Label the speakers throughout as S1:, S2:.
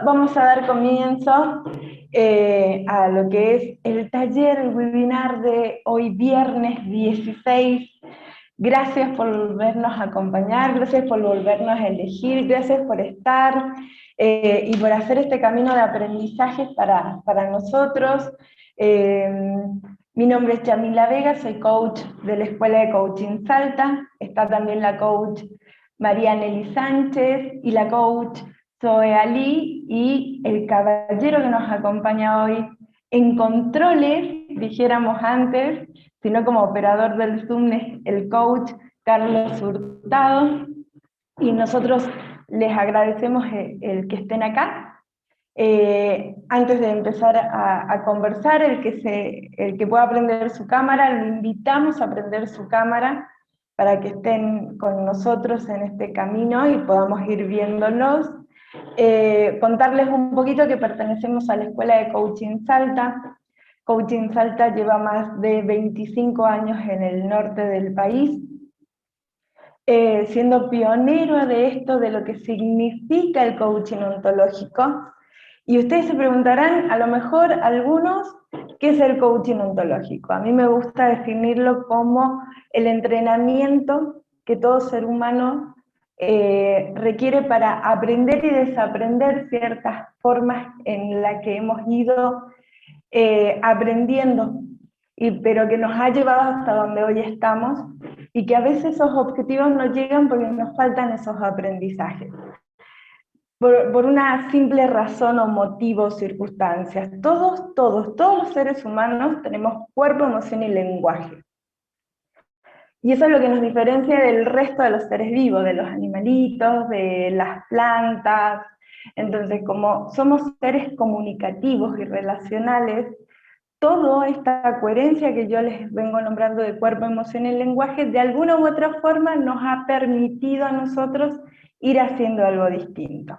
S1: vamos a dar comienzo a lo que es el taller, el webinar de hoy viernes 16. Gracias por volvernos a acompañar, gracias por volvernos a elegir, gracias por estar y por hacer este camino de aprendizaje para nosotros. Mi nombre es Yamila Vega, soy coach de la Escuela de Coaching Salta. Está también la coach María Nelly Sánchez y la coach Zoe Ali, y el caballero que nos acompaña hoy en controles, dijéramos antes, sino como operador del Zoom, es el coach Carlos Hurtado, y nosotros les agradecemos el que estén acá. Antes de empezar a conversar, el que pueda prender su cámara, lo invitamos a prender su cámara para que estén con nosotros en este camino y podamos ir viéndolos. Contarles un poquito que pertenecemos a la Escuela de Coaching Salta. Coaching Salta lleva más de 25 años en el norte del país, siendo pionero de esto, de lo que significa el coaching ontológico. Y ustedes se preguntarán, a lo mejor algunos, ¿qué es el coaching ontológico? A mí me gusta definirlo como el entrenamiento que todo ser humano requiere para aprender y desaprender ciertas formas en las que hemos ido aprendiendo, pero que nos ha llevado hasta donde hoy estamos, y que a veces esos objetivos no llegan porque nos faltan esos aprendizajes. Por una simple razón o motivo o circunstancias. Todos los seres humanos tenemos cuerpo, emoción y lenguaje. Y eso es lo que nos diferencia del resto de los seres vivos, de los animalitos, de las plantas. Entonces, como somos seres comunicativos y relacionales, toda esta coherencia que yo les vengo nombrando de cuerpo, emoción y lenguaje, de alguna u otra forma nos ha permitido a nosotros ir haciendo algo distinto.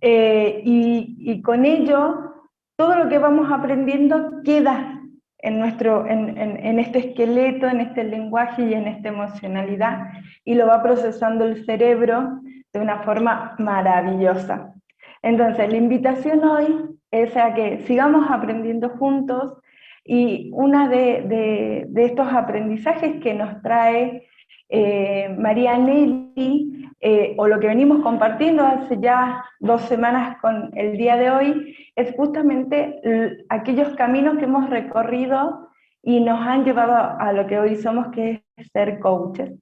S1: Y con ello, todo lo que vamos aprendiendo queda en este esqueleto, en este lenguaje y en esta emocionalidad, y lo va procesando el cerebro de una forma maravillosa. Entonces, la invitación hoy es a que sigamos aprendiendo juntos, y una de estos aprendizajes que nos trae María Nelly, o lo que venimos compartiendo hace ya 2 semanas con el día de hoy, es justamente aquellos caminos que hemos recorrido y nos han llevado a lo que hoy somos, que es ser coaches.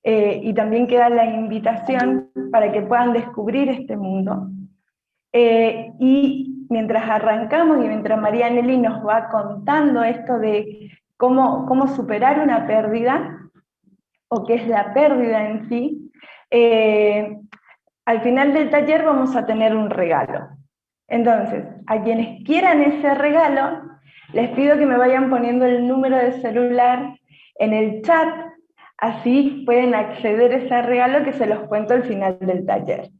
S1: Y también queda la invitación para que puedan descubrir este mundo. Y mientras arrancamos y mientras María Nelly nos va contando esto de cómo superar una pérdida, o qué es la pérdida en sí, al final del taller vamos a tener un regalo. Entonces, a quienes quieran ese regalo, les pido que me vayan poniendo el número de celular en el chat, así pueden acceder a ese regalo que se los cuento al final del taller.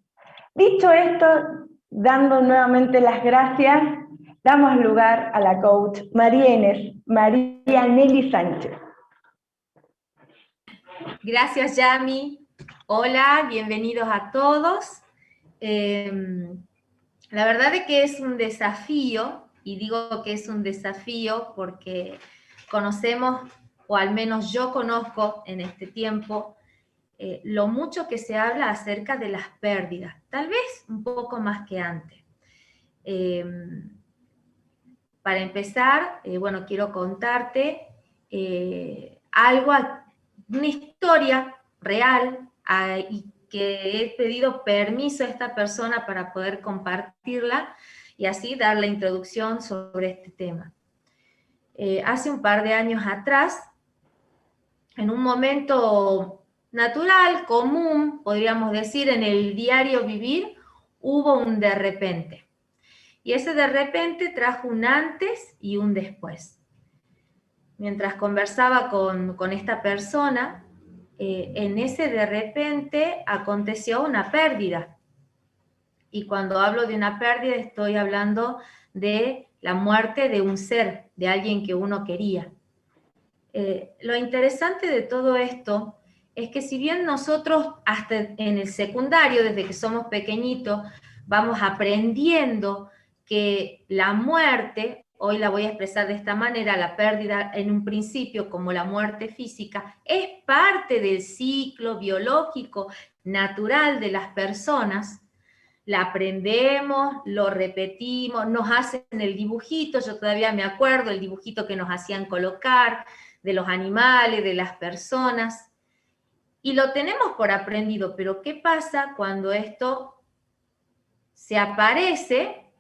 S1: Dicho esto, dando nuevamente las gracias, damos lugar a la coach María Nelly Sánchez.
S2: Gracias, Yami. Hola, bienvenidos a todos. La verdad es que es un desafío, y digo que es un desafío porque conocemos, o al menos yo conozco en este tiempo, lo mucho que se habla acerca de las pérdidas, tal vez un poco más que antes. Para empezar, bueno, quiero contarte una historia real, y que he pedido permiso a esta persona para poder compartirla y así dar la introducción sobre este tema. Hace un par de años atrás, en un momento natural, común, podríamos decir, en el diario vivir, hubo un de repente. Y ese de repente trajo un antes y un después. Mientras conversaba con esta persona, en ese de repente aconteció una pérdida. Y cuando hablo de una pérdida estoy hablando de la muerte de un ser, de alguien que uno quería. Lo interesante de todo esto es que si bien nosotros hasta en el secundario, desde que somos pequeñitos, vamos aprendiendo que la muerte, hoy la voy a expresar de esta manera, la pérdida en un principio como la muerte física, es parte del ciclo biológico natural de las personas. La aprendemos, lo repetimos, nos hacen el dibujito, yo todavía me acuerdo el dibujito que nos hacían colocar, de los animales, de las personas, y lo tenemos por aprendido, pero ¿qué pasa cuando esto se aparece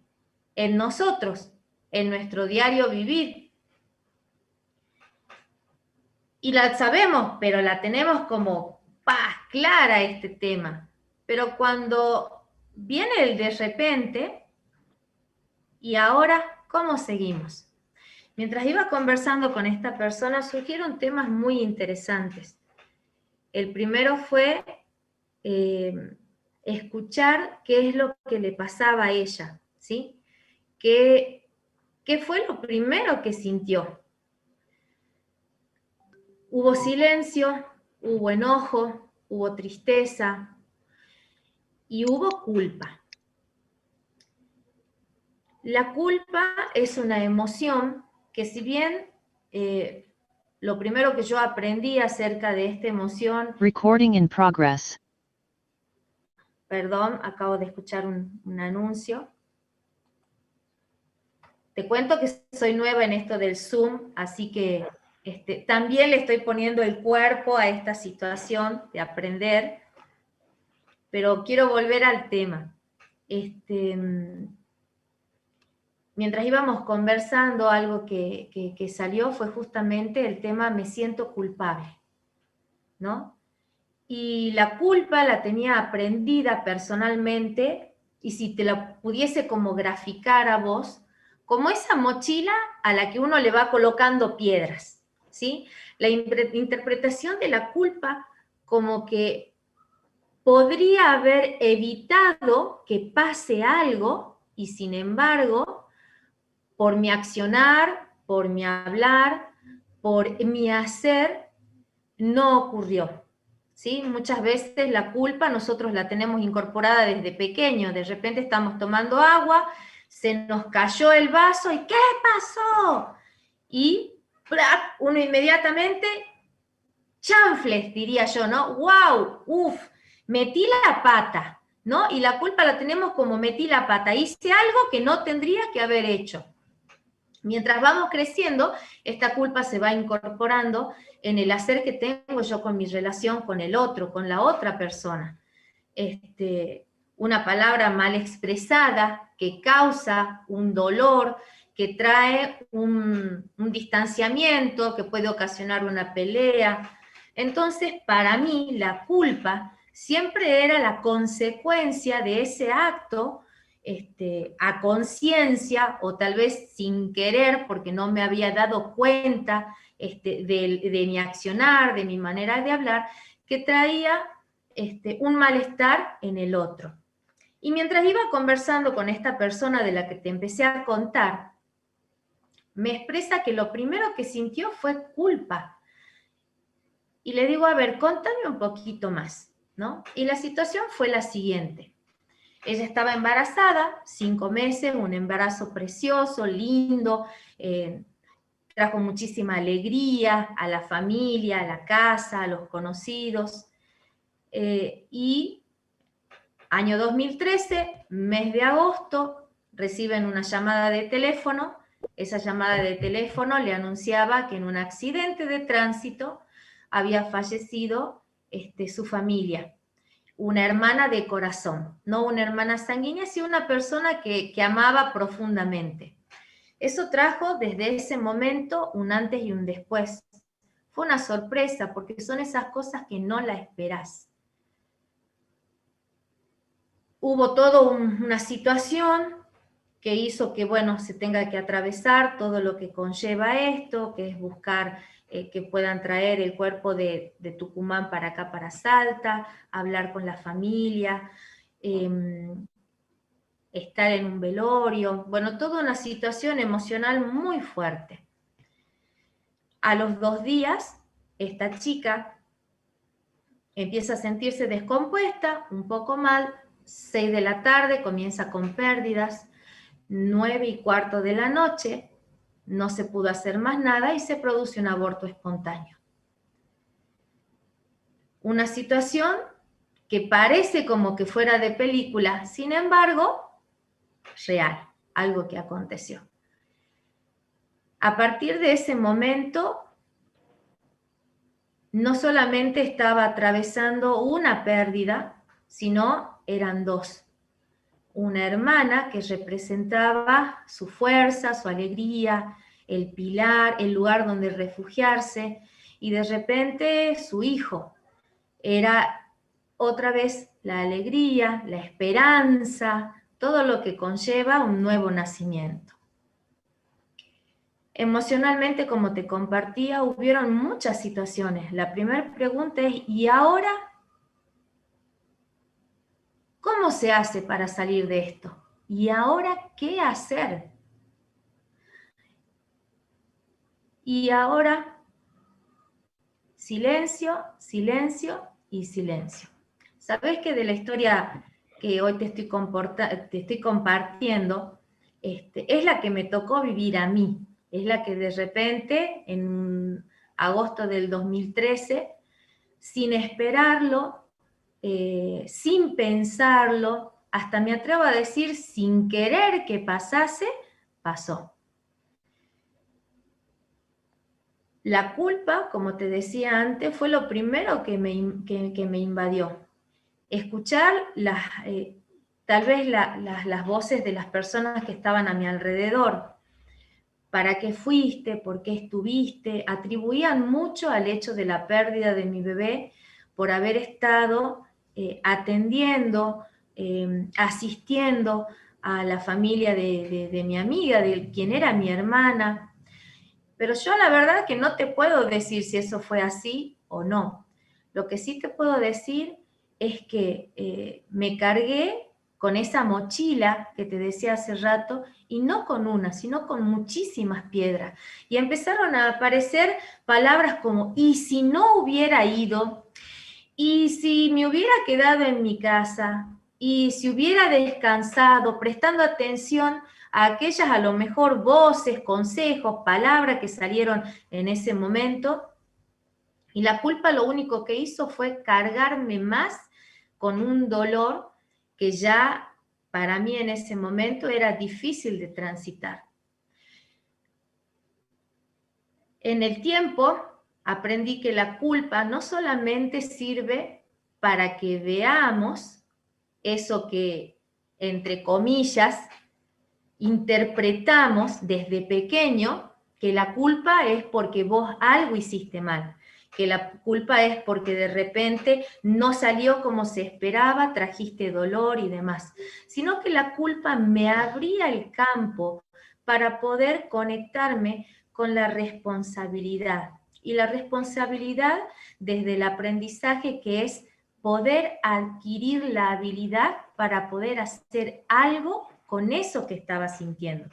S2: en nosotros, en nuestro diario vivir? Y la sabemos, pero la tenemos como clara este tema. Pero cuando viene el de repente, ¿y ahora cómo seguimos? Mientras iba conversando con esta persona, surgieron temas muy interesantes. El primero fue escuchar qué es lo que le pasaba a ella, ¿sí? ¿Qué fue lo primero que sintió? Hubo silencio, hubo enojo, hubo tristeza y hubo culpa. La culpa es una emoción que, si bien lo primero que yo aprendí acerca de esta emoción...
S3: Recording in progress.
S2: Perdón, acabo de escuchar un anuncio. Te cuento que soy nueva en esto del Zoom, así que también le estoy poniendo el cuerpo a esta situación de aprender, pero quiero volver al tema. Mientras íbamos conversando, algo que salió fue justamente el tema me siento culpable, ¿no? Y la culpa la tenía aprendida personalmente, y si te la pudiese como graficar a vos, como esa mochila a la que uno le va colocando piedras, ¿sí? La interpretación de la culpa como que podría haber evitado que pase algo, y sin embargo, por mi accionar, por mi hablar, por mi hacer, no ocurrió. ¿Sí? Muchas veces la culpa nosotros la tenemos incorporada desde pequeño. De repente estamos tomando agua, se nos cayó el vaso y ¿qué pasó? Y ¡plac! Uno inmediatamente, chanfles, diría yo, ¿no? ¡Wow! ¡Uf! Metí la pata, ¿no? Y la culpa la tenemos como metí la pata. Hice algo que no tendría que haber hecho. Mientras vamos creciendo, esta culpa se va incorporando en el hacer que tengo yo con mi relación con el otro, con la otra persona. Una palabra mal expresada que causa un dolor, que trae un distanciamiento, que puede ocasionar una pelea. Entonces, para mí, la culpa siempre era la consecuencia de ese acto a conciencia, o tal vez sin querer, porque no me había dado cuenta de mi accionar, de mi manera de hablar, que traía un malestar en el otro. Y mientras iba conversando con esta persona de la que te empecé a contar, me expresa que lo primero que sintió fue culpa. Y le digo, a ver, contame un poquito más, ¿no? Y la situación fue la siguiente. Ella estaba embarazada, 5 meses, un embarazo precioso, lindo, trajo muchísima alegría a la familia, a la casa, a los conocidos. Y año 2013, mes de agosto, reciben una llamada de teléfono. Esa llamada de teléfono le anunciaba que en un accidente de tránsito había fallecido su familia. Una hermana de corazón, no una hermana sanguínea, sino una persona que amaba profundamente. Eso trajo desde ese momento un antes y un después. Fue una sorpresa, porque son esas cosas que no la esperás. Hubo toda una situación que hizo que, bueno, se tenga que atravesar todo lo que conlleva esto, que es buscar que puedan traer el cuerpo de Tucumán para acá, para Salta, hablar con la familia, estar en un velorio, bueno, toda una situación emocional muy fuerte. A los 2 días, esta chica empieza a sentirse descompuesta, un poco mal, 6 de la tarde comienza con pérdidas, 9:15 de la noche, no se pudo hacer más nada y se produce un aborto espontáneo. Una situación que parece como que fuera de película, sin embargo, real, algo que aconteció. A partir de ese momento, no solamente estaba atravesando una pérdida, sino eran dos. Una hermana que representaba su fuerza, su alegría, el pilar, el lugar donde refugiarse, y de repente su hijo era otra vez la alegría, la esperanza, todo lo que conlleva un nuevo nacimiento. Emocionalmente, como te compartía, hubieron muchas situaciones. La primera pregunta es, ¿y ahora cómo se hace para salir de esto? ¿Y ahora qué hacer? Y ahora, silencio, silencio y silencio. ¿Sabés que de la historia que hoy te estoy compartiendo, es la que me tocó vivir a mí? Es la que de repente, en agosto del 2013, sin esperarlo, sin pensarlo, hasta me atrevo a decir, sin querer que pasase, pasó. La culpa, como te decía antes, fue lo primero que me invadió. Escuchar tal vez las voces de las personas que estaban a mi alrededor. ¿Para qué fuiste? ¿Por qué estuviste? Atribuían mucho al hecho de la pérdida de mi bebé por haber estado atendiendo, asistiendo a la familia de mi amiga, de quien era mi hermana. Pero yo la verdad que no te puedo decir si eso fue así o no. Lo que sí te puedo decir es que me cargué con esa mochila que te decía hace rato, y no con una, sino con muchísimas piedras. Y empezaron a aparecer palabras como, ¿y si no hubiera ido? ¿Y si me hubiera quedado en mi casa? ¿Y si hubiera descansado, prestando atención a aquellas a lo mejor voces, consejos, palabras que salieron en ese momento? Y la culpa lo único que hizo fue cargarme más con un dolor que ya para mí en ese momento era difícil de transitar. En el tiempo aprendí que la culpa no solamente sirve para que veamos eso que, entre comillas, interpretamos desde pequeño, que la culpa es porque vos algo hiciste mal, que la culpa es porque de repente no salió como se esperaba, trajiste dolor y demás, sino que la culpa me abría el campo para poder conectarme con la responsabilidad. Y la responsabilidad desde el aprendizaje, que es poder adquirir la habilidad para poder hacer algo con eso que estaba sintiendo.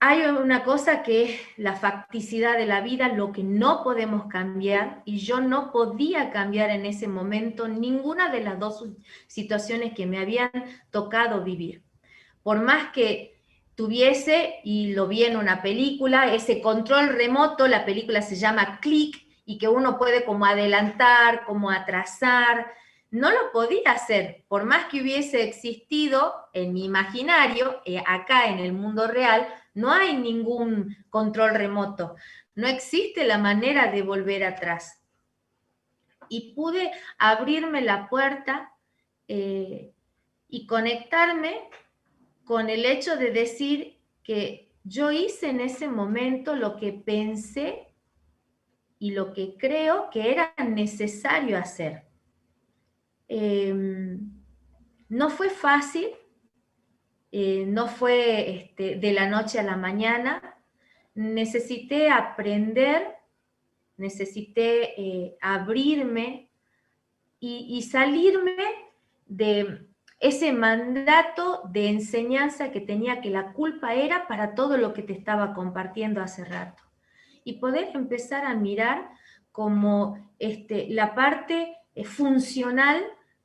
S2: Hay una cosa que es la facticidad de la vida, lo que no podemos cambiar, y yo no podía cambiar en ese momento ninguna de las dos situaciones que me habían tocado vivir. Por más que tuviese, y lo vi en una película, ese control remoto, la película se llama Click, y que uno puede como adelantar, como atrasar, no lo podía hacer, por más que hubiese existido en mi imaginario, acá en el mundo real, no hay ningún control remoto, no existe la manera de volver atrás. Y pude abrirme la puerta y conectarme con el hecho de decir que yo hice en ese momento lo que pensé y lo que creo que era necesario hacer. No fue fácil, no fue de la noche a la mañana. Necesité aprender, necesité abrirme y salirme de ese mandato de enseñanza que tenía, que la culpa era para todo lo que te estaba compartiendo hace rato. Y poder empezar a mirar como la parte funcional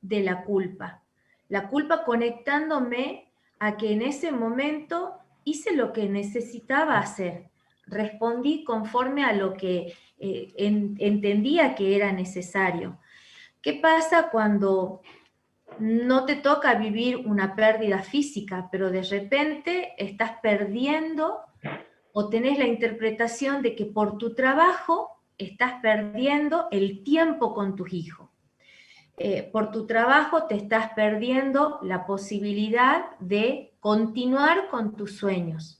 S2: de la culpa. La culpa conectándome a que en ese momento hice lo que necesitaba hacer. Respondí conforme a lo que entendía que era necesario. ¿Qué pasa cuando no te toca vivir una pérdida física, pero de repente estás perdiendo o tenés la interpretación de que por tu trabajo estás perdiendo el tiempo con tus hijos? Por tu trabajo te estás perdiendo la posibilidad de continuar con tus sueños.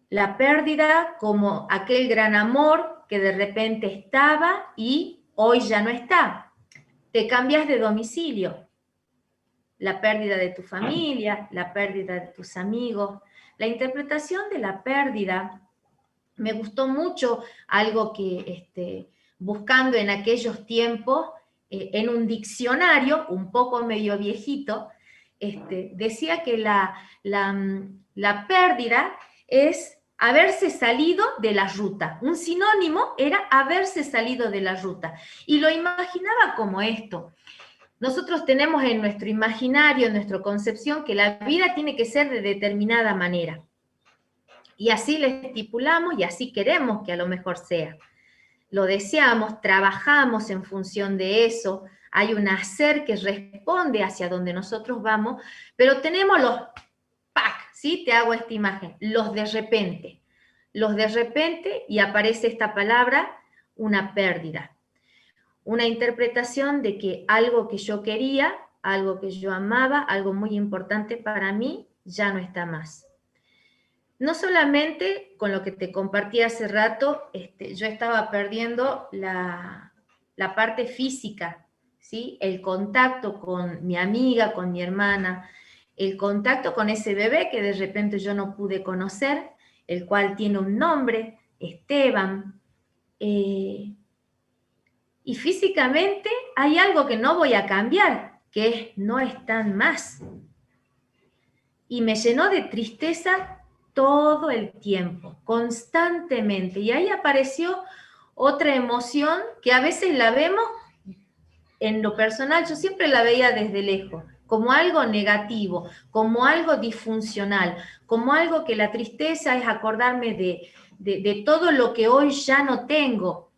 S2: La pérdida como aquel gran amor que de repente estaba y hoy ya no está. Te cambias de domicilio. La pérdida de tu familia, la pérdida de tus amigos. La interpretación de la pérdida, me gustó mucho algo que buscando en aquellos tiempos, en un diccionario, un poco medio viejito, decía que la pérdida es haberse salido de la ruta. Un sinónimo era haberse salido de la ruta. Y lo imaginaba como esto. Nosotros tenemos en nuestro imaginario, en nuestra concepción, que la vida tiene que ser de determinada manera. Y así le estipulamos y así queremos que a lo mejor sea. Lo deseamos, trabajamos en función de eso, hay un hacer que responde hacia donde nosotros vamos, pero tenemos los ¡pac! ¿Sí? Te hago esta imagen, los de repente. Los de repente, y aparece esta palabra, una pérdida. Una interpretación de que algo que yo quería, algo que yo amaba, algo muy importante para mí, ya no está más. No solamente con lo que te compartí hace rato, yo estaba perdiendo la parte física, ¿sí? El contacto con mi amiga, con mi hermana, el contacto con ese bebé que de repente yo no pude conocer, el cual tiene un nombre, Esteban. Y físicamente hay algo que no voy a cambiar, que es no están más. Y me llenó de tristeza todo el tiempo, constantemente. Y ahí apareció otra emoción que a veces la vemos, en lo personal, yo siempre la veía desde lejos, como algo negativo, como algo disfuncional, como algo que la tristeza es acordarme de todo lo que hoy ya no tengo.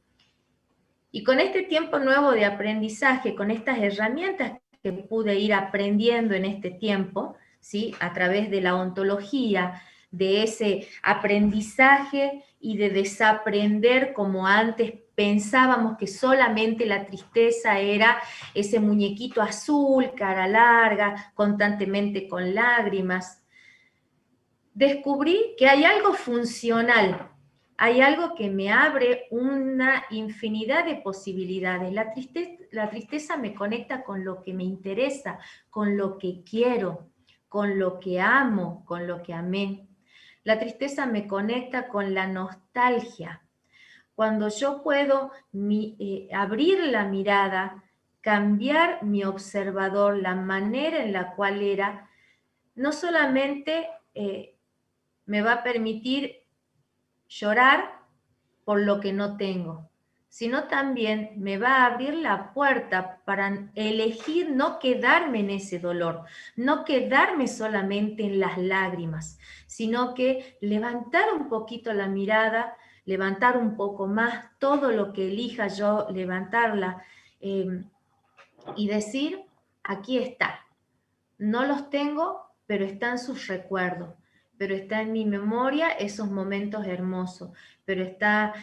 S2: Y con este tiempo nuevo de aprendizaje, con estas herramientas que pude ir aprendiendo en este tiempo, ¿sí? A través de la ontología, de ese aprendizaje y de desaprender como antes pensábamos que solamente la tristeza era ese muñequito azul, cara larga, constantemente con lágrimas. Descubrí que hay algo funcional, hay algo que me abre una infinidad de posibilidades. La tristeza me conecta con lo que me interesa, con lo que quiero, con lo que amo, con lo que amé. La tristeza me conecta con la nostalgia. Cuando yo puedo abrir la mirada, cambiar mi observador, la manera en la cual era, no solamente me va a permitir llorar por lo que no tengo, sino también me va a abrir la puerta para elegir no quedarme en ese dolor, no quedarme solamente en las lágrimas, sino que levantar un poquito la mirada, levantar un poco más todo lo que elija yo levantarla y decir, aquí está, no los tengo, pero están sus recuerdos, pero está en mi memoria esos momentos hermosos, pero está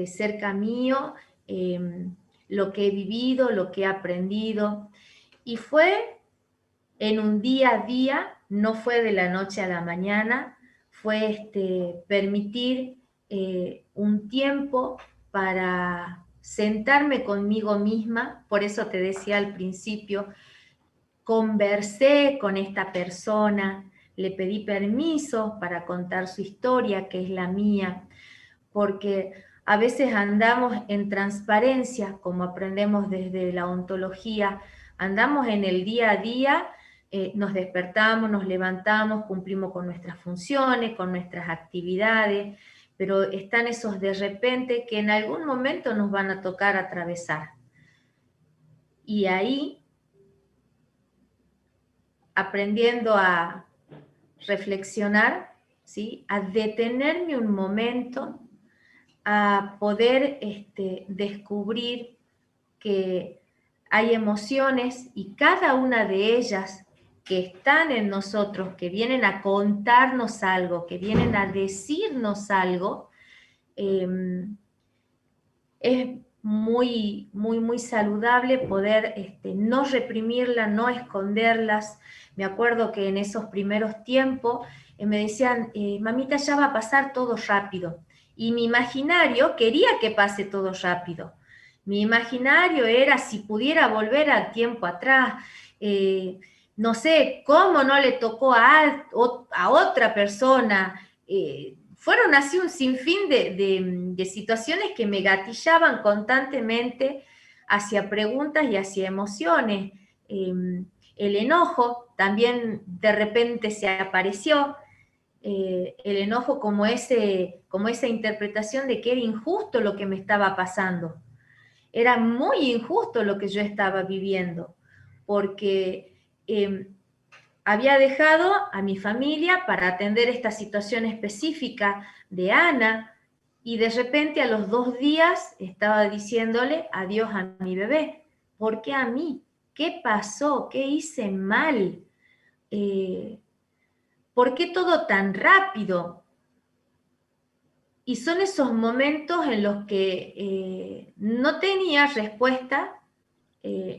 S2: cerca mío lo que he vivido, lo que he aprendido. Y fue en un día a día, no fue de la noche a la mañana, fue permitir un tiempo para sentarme conmigo misma, por eso te decía al principio, conversé con esta persona, le pedí permiso para contar su historia, que es la mía, porque a veces andamos en transparencia, como aprendemos desde la ontología, andamos en el día a día, nos despertamos, nos levantamos, cumplimos con nuestras funciones, con nuestras actividades, pero están esos de repente que en algún momento nos van a tocar atravesar. Y ahí aprendiendo a reflexionar, ¿sí? A detenerme un momento, a poder descubrir que hay emociones y cada una de ellas que están en nosotros, que vienen a contarnos algo, que vienen a decirnos algo, es muy, muy, muy saludable poder no reprimirla, no esconderlas. Me acuerdo que en esos primeros tiempos me decían, mamita, ya va a pasar todo rápido. Y mi imaginario quería que pase todo rápido. Mi imaginario era si pudiera volver al tiempo atrás, no sé, cómo no le tocó a otra persona, fueron así un sinfín de situaciones que me gatillaban constantemente hacia preguntas y hacia emociones. El enojo también de repente se apareció, el enojo como esa interpretación de que era injusto lo que me estaba pasando. Era muy injusto lo que yo estaba viviendo, porque había dejado a mi familia para atender esta situación específica de Ana y de repente a los 2 días estaba diciéndole adiós a mi bebé. ¿Por qué a mí? ¿Qué pasó? ¿Qué hice mal? ¿Por qué todo tan rápido? Y son esos momentos en los que no tenía respuesta,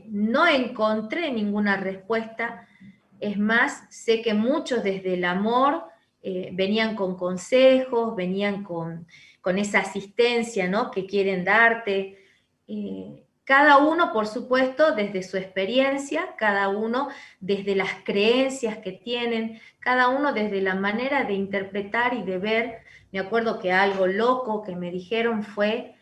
S2: no encontré ninguna respuesta. Es más, sé que muchos desde el amor venían con consejos, venían con esa asistencia, ¿no?, que quieren darte. Cada uno, por supuesto, desde su experiencia, cada uno desde las creencias que tienen, cada uno desde la manera de interpretar y de ver. Me acuerdo que algo loco que me dijeron fue,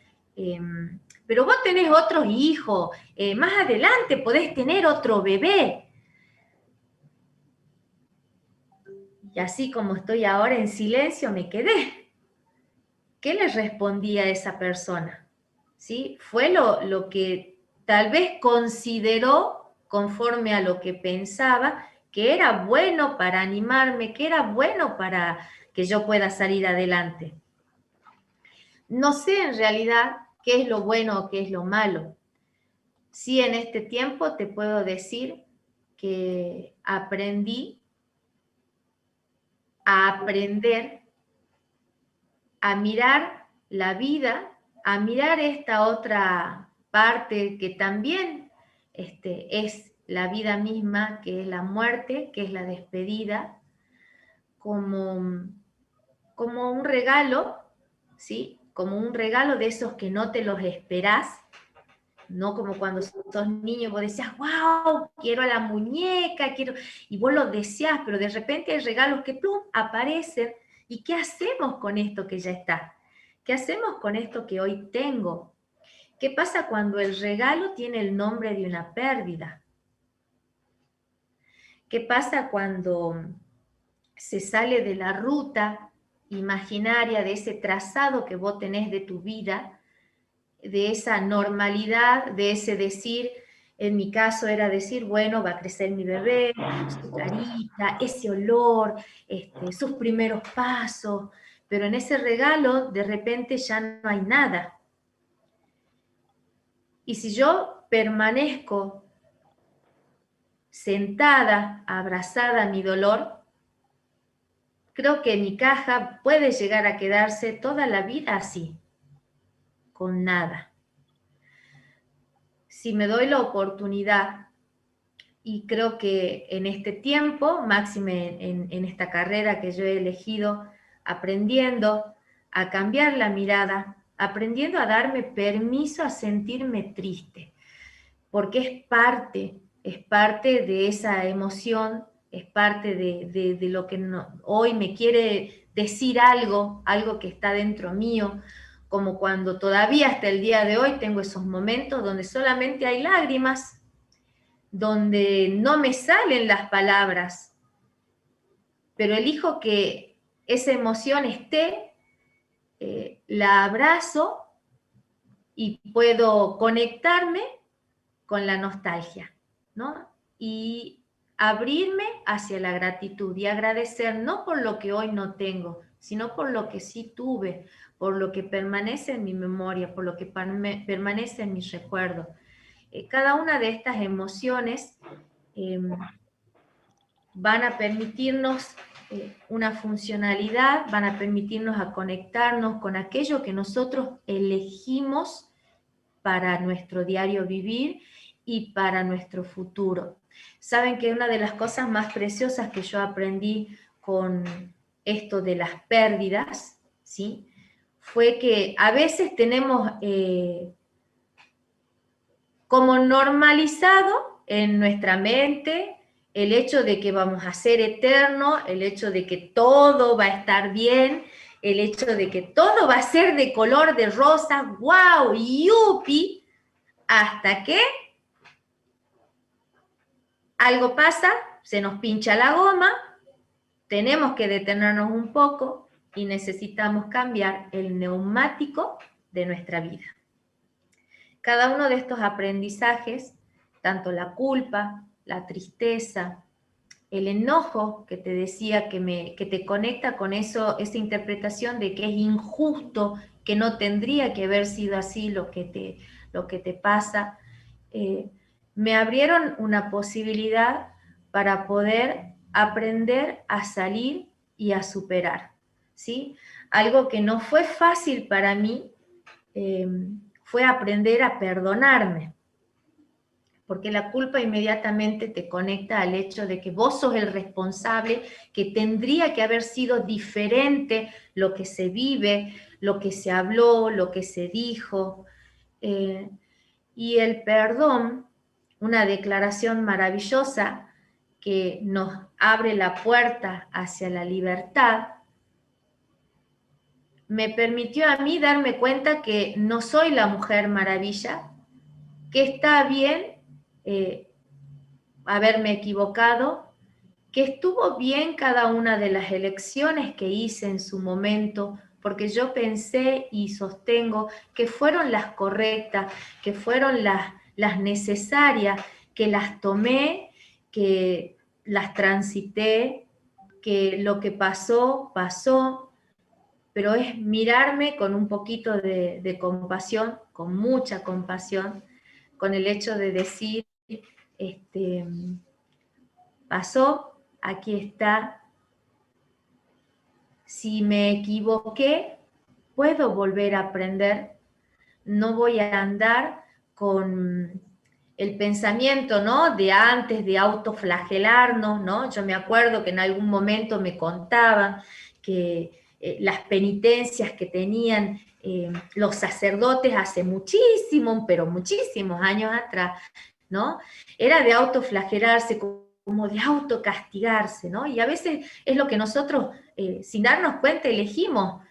S2: pero vos tenés otros hijos, más adelante podés tener otro bebé. Y así como estoy ahora en silencio, me quedé. ¿Qué le respondí a esa persona? ¿Sí? Fue lo que tal vez consideró, conforme a lo que pensaba, que era bueno para animarme, que era bueno para que yo pueda salir adelante. No sé en realidad qué es lo bueno o qué es lo malo. Sí, en este tiempo te puedo decir que aprendí a aprender a mirar la vida, a mirar esta otra parte que también es la vida misma, que es la muerte, que es la despedida, como, como un regalo, ¿sí? Como un regalo de esos que no te los esperás, no como cuando sos niño, vos decías, wow, quiero a la muñeca, quiero, y vos lo deseás, pero de repente hay regalos que plum, aparecen, ¿y qué hacemos con esto que ya está? ¿Qué hacemos con esto que hoy tengo? ¿Qué pasa cuando el regalo tiene el nombre de una pérdida? ¿Qué pasa cuando se sale de la ruta imaginaria, de ese trazado que vos tenés de tu vida, de esa normalidad, de ese decir, en mi caso era decir, bueno, va a crecer mi bebé, su carita, ese olor, sus primeros pasos, pero en ese regalo de repente ya no hay nada. Y si yo permanezco sentada, abrazada a mi dolor, creo que mi caja puede llegar a quedarse toda la vida así, con nada. Si me doy la oportunidad, y creo que en este tiempo, máxime en esta carrera que yo he elegido, aprendiendo a cambiar la mirada, aprendiendo a darme permiso a sentirme triste, porque es parte de esa emoción, es parte de lo que hoy me quiere decir algo que está dentro mío, como cuando todavía hasta el día de hoy tengo esos momentos donde solamente hay lágrimas, donde no me salen las palabras, pero elijo que esa emoción esté, la abrazo y puedo conectarme con la nostalgia, ¿no? Y abrirme hacia la gratitud y agradecer no por lo que hoy no tengo, sino por lo que sí tuve, por lo que permanece en mi memoria, por lo que permanece en mis recuerdos. Cada una de estas emociones van a permitirnos una funcionalidad, van a permitirnos a conectarnos con aquello que nosotros elegimos para nuestro diario vivir y para nuestro futuro. Saben que una de las cosas más preciosas que yo aprendí con esto de las pérdidas, ¿sí?, fue que a veces tenemos como normalizado en nuestra mente el hecho de que vamos a ser eternos, el hecho de que todo va a estar bien, el hecho de que todo va a ser de color de rosa, wow, yupi, hasta que algo pasa, se nos pincha la goma, tenemos que detenernos un poco y necesitamos cambiar el neumático de nuestra vida. Cada uno de estos aprendizajes, tanto la culpa, la tristeza, el enojo que te decía que te conecta con eso, esa interpretación de que es injusto, que no tendría que haber sido así lo que te pasa, me abrieron una posibilidad para poder aprender a salir y a superar, ¿sí? Algo que no fue fácil para mí fue aprender a perdonarme, porque la culpa inmediatamente te conecta al hecho de que vos sos el responsable, que tendría que haber sido diferente lo que se vive, lo que se habló, lo que se dijo. Y el perdón, una declaración maravillosa que nos abre la puerta hacia la libertad, me permitió a mí darme cuenta que no soy la Mujer Maravilla, que está bien haberme equivocado, que estuvo bien cada una de las elecciones que hice en su momento, porque yo pensé y sostengo que fueron las correctas, que fueron las necesarias, que las tomé, que las transité, que lo que pasó, pasó, pero es mirarme con un poquito de compasión, con mucha compasión, con el hecho de decir, pasó, aquí está. Si me equivoqué, puedo volver a aprender. No voy a andar con el pensamiento, ¿no?, de antes, de autoflagelarnos, ¿no? Yo me acuerdo que en algún momento me contaban que las penitencias que tenían los sacerdotes hace muchísimo, pero muchísimos años atrás, ¿no?, era de autoflagelarse, como de autocastigarse, ¿no? Y a veces es lo que nosotros, sin darnos cuenta, elegimos,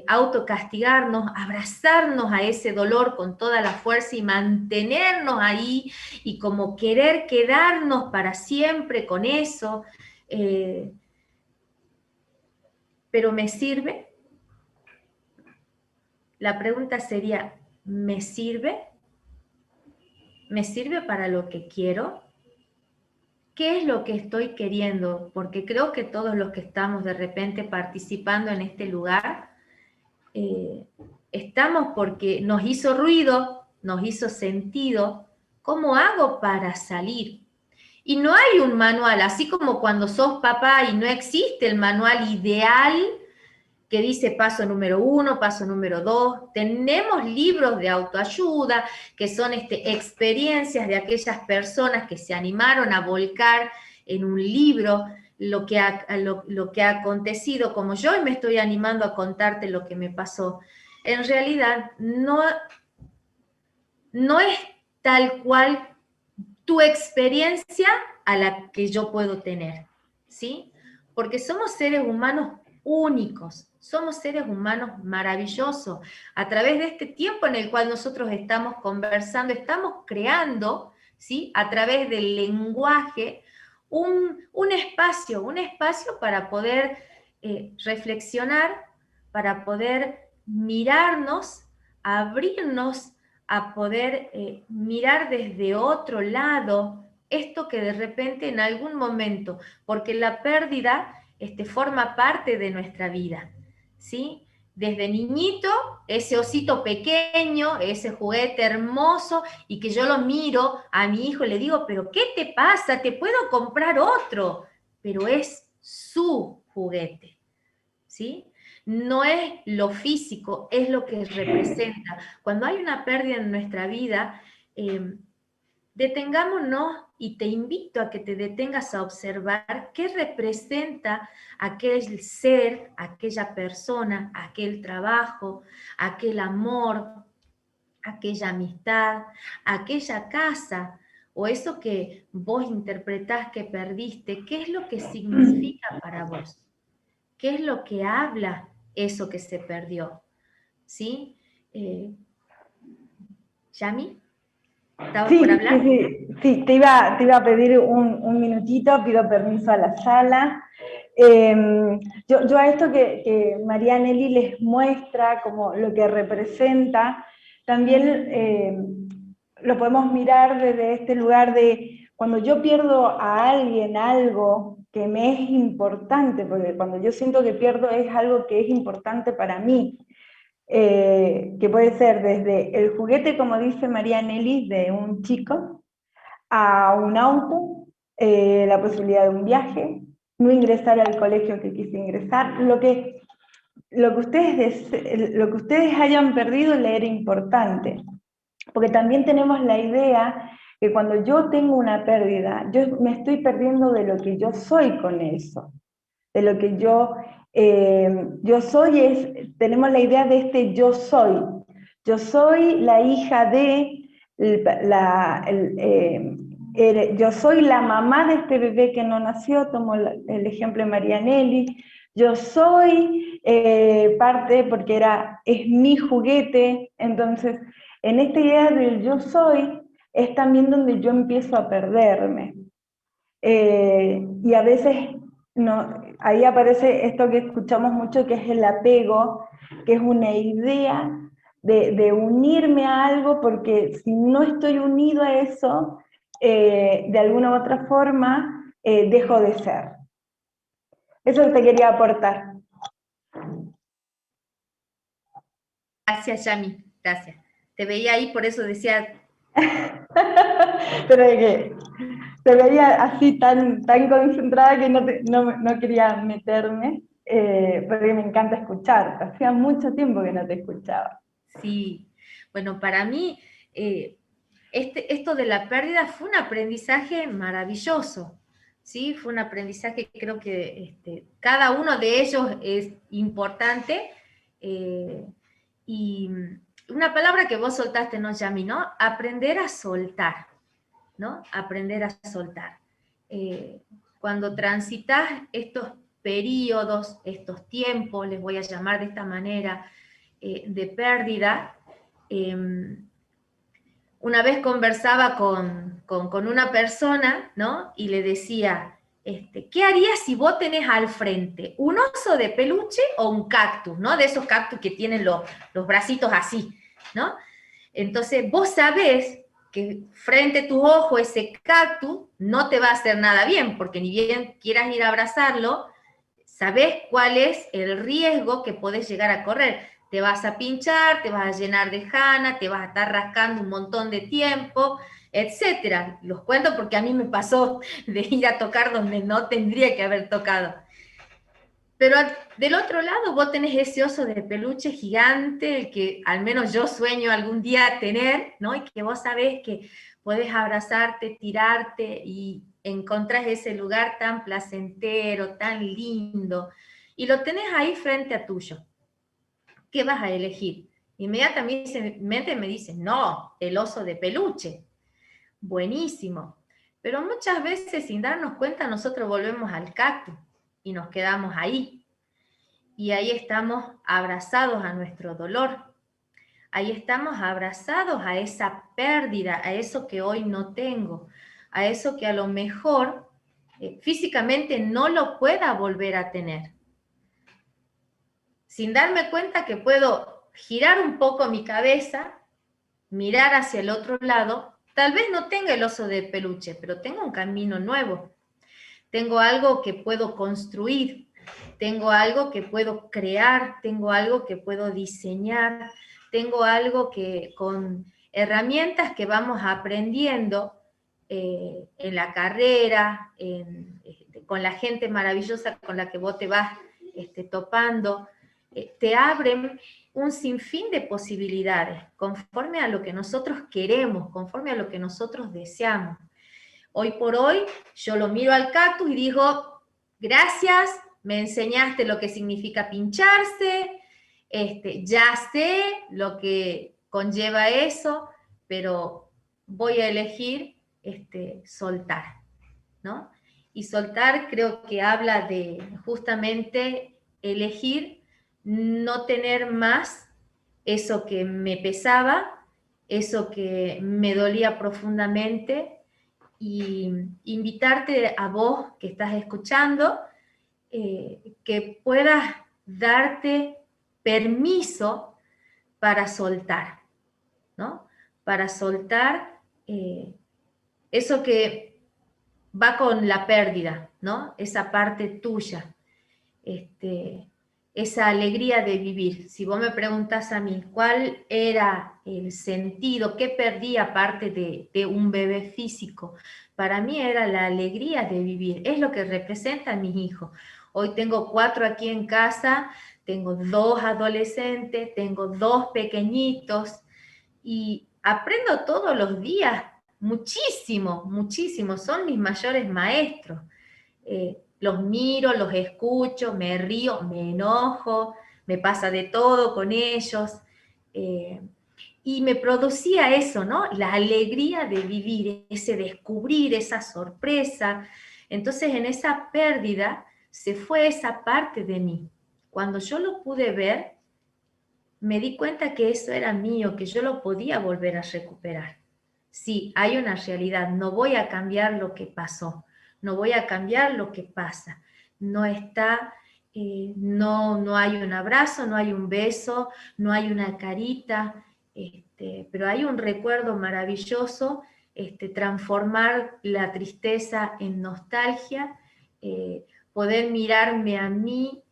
S2: autocastigarnos, abrazarnos a ese dolor con toda la fuerza y mantenernos ahí y como querer quedarnos para siempre con eso. ¿Pero me sirve? La pregunta sería, ¿me sirve? ¿Me sirve para lo que quiero? ¿Qué es lo que estoy queriendo? Porque creo que todos los que estamos de repente participando en este lugar, estamos porque nos hizo ruido, nos hizo sentido. ¿Cómo hago para salir? Y no hay un manual, así como cuando sos papá y no existe el manual ideal que dice paso número 1, paso número 2. Tenemos libros de autoayuda, que son experiencias de aquellas personas que se animaron a volcar en un libro lo que ha acontecido, como yo hoy me estoy animando a contarte lo que me pasó. En realidad, no es tal cual tu experiencia a la que yo puedo tener, ¿sí? Porque somos seres humanos únicos, somos seres humanos maravillosos. A través de este tiempo en el cual nosotros estamos conversando, estamos creando, ¿sí?, a través del lenguaje, un espacio para poder reflexionar, para poder mirarnos, abrirnos a poder mirar desde otro lado esto que de repente en algún momento, porque la pérdida forma parte de nuestra vida, ¿sí? Desde niñito, ese osito pequeño, ese juguete hermoso, y que yo lo miro a mi hijo y le digo, pero ¿qué te pasa? Te puedo comprar otro, pero es su juguete, ¿sí? No es lo físico, es lo que representa. Cuando hay una pérdida en nuestra vida, detengámonos y te invito a que te detengas a observar qué representa aquel ser, aquella persona, aquel trabajo, aquel amor, aquella amistad, aquella casa, o eso que vos interpretás que perdiste, ¿qué es lo que significa para vos? ¿Qué es lo que habla eso que se perdió? ¿Sí? ¿Yami? ¿Estabas por
S1: Sí, sí,
S2: hablar?
S1: sí, sí, te iba a pedir un minutito, pido permiso a la sala. Yo a esto que María Nelly les muestra como lo que representa, también lo podemos mirar desde este lugar de cuando yo pierdo a alguien algo que me es importante, porque cuando yo siento que pierdo es algo que es importante para mí, que puede ser desde el juguete, como dice María Nelly, de un chico, a un auto, la posibilidad de un viaje, no ingresar al colegio que quise ingresar, lo que ustedes hayan perdido le era importante, porque también tenemos la idea que cuando yo tengo una pérdida, yo me estoy perdiendo de lo que yo soy con eso, de lo que yo soy, tenemos la idea de este yo soy. Yo soy la hija de, yo soy la mamá de este bebé que no nació, tomo el ejemplo de Marianelli, yo soy parte porque es mi juguete, entonces en esta idea del yo soy es también donde yo empiezo a perderme. Y a veces no, ahí aparece esto que escuchamos mucho, que es el apego, que es una idea de unirme a algo, porque si no estoy unido a eso, de alguna u otra forma, dejo de ser. Eso te quería aportar.
S2: Gracias, Yami, gracias. Te veía ahí, por eso decía...
S1: Pero de que te veía así tan concentrada que no quería meterme, porque me encanta escucharte. Hacía mucho tiempo que no te escuchaba.
S2: Sí, bueno, para mí esto de la pérdida fue un aprendizaje maravilloso, ¿sí? Fue un aprendizaje que creo que cada uno de ellos es importante. Y una palabra que vos soltaste, ¿no, Yami? ¿No? Aprender a soltar, ¿no? Aprender a soltar. Cuando transitas estos periodos, estos tiempos, les voy a llamar de esta manera, de pérdida, una vez conversaba con una persona, ¿no? Y le decía, ¿qué harías si vos tenés al frente un oso de peluche o un cactus, ¿no? De esos cactus que tienen los bracitos así, ¿no? Entonces vos sabés que frente a tus ojos ese cactus no te va a hacer nada bien, porque ni bien quieras ir a abrazarlo, sabés cuál es el riesgo que podés llegar a correr. Te vas a pinchar, te vas a llenar de jana, te vas a estar rascando un montón de tiempo, etcétera. Los cuento porque a mí me pasó de ir a tocar donde no tendría que haber tocado. Pero del otro lado vos tenés ese oso de peluche gigante, el que al menos yo sueño algún día tener, ¿no? Y que vos sabés que podés abrazarte, tirarte y encontrás ese lugar tan placentero, tan lindo, y lo tenés ahí frente a tuyo. ¿Qué vas a elegir? Inmediatamente me dice, no, el oso de peluche. Buenísimo. Pero muchas veces sin darnos cuenta nosotros volvemos al cactus y nos quedamos ahí. Y ahí estamos abrazados a nuestro dolor. Ahí estamos abrazados a esa pérdida, a eso que hoy no tengo, a eso que a lo mejor físicamente no lo pueda volver a tener. Sin darme cuenta que puedo girar un poco mi cabeza, mirar hacia el otro lado, Tal vez no tenga el oso de peluche, pero tengo un camino nuevo. Tengo algo que puedo construir, tengo algo que puedo crear, tengo algo que puedo diseñar, tengo algo que con herramientas que vamos aprendiendo en la carrera, con la gente maravillosa con la que vos te vas topando, te abren un sinfín de posibilidades, conforme a lo que nosotros queremos, conforme a lo que nosotros deseamos. Hoy por hoy, yo lo miro al cactus y digo, gracias, me enseñaste lo que significa pincharse, ya sé lo que conlleva eso, pero voy a elegir soltar, ¿no? Y soltar creo que habla de justamente elegir no tener más eso que me pesaba, eso que me dolía profundamente, y invitarte a vos que estás escuchando, que puedas darte permiso para soltar, ¿no? Para soltar eso que va con la pérdida, ¿no? Esa parte tuya, esa alegría de vivir. Si vos me preguntas a mí cuál era el sentido, qué perdí aparte de un bebé físico, para mí era la alegría de vivir, es lo que representa a mis hijos. Hoy tengo 4 aquí en casa, tengo 2 adolescentes, tengo 2 pequeñitos y aprendo todos los días muchísimo, muchísimo, son mis mayores maestros. Los miro, los escucho, me río, me enojo, me pasa de todo con ellos. Y me producía eso, ¿no? La alegría de vivir, ese descubrir, esa sorpresa. Entonces en esa pérdida se fue esa parte de mí. Cuando yo lo pude ver, me di cuenta que eso era mío, que yo lo podía volver a recuperar. Sí, hay una realidad, no voy a cambiar lo que pasó, no voy a cambiar lo que pasa. No está, no hay un abrazo, no hay un beso, no hay una carita, pero hay un recuerdo maravilloso, transformar la tristeza en nostalgia, poder mirarme a mí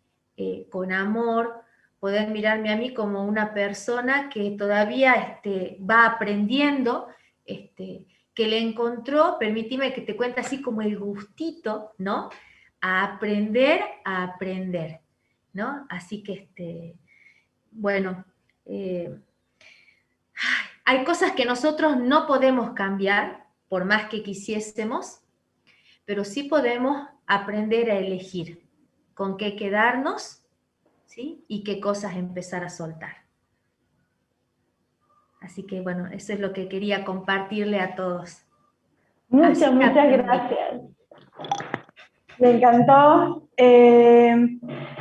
S2: con amor, poder mirarme a mí como una persona que todavía va aprendiendo, que le encontró, permíteme que te cuente así como el gustito, ¿no? A aprender, ¿no? Así que, bueno, hay cosas que nosotros no podemos cambiar, por más que quisiésemos, pero sí podemos aprender a elegir con qué quedarnos, ¿sí? Y qué cosas empezar a soltar. Así que bueno, eso es lo que quería compartirle a todos.
S1: Muchas gracias. Me encantó.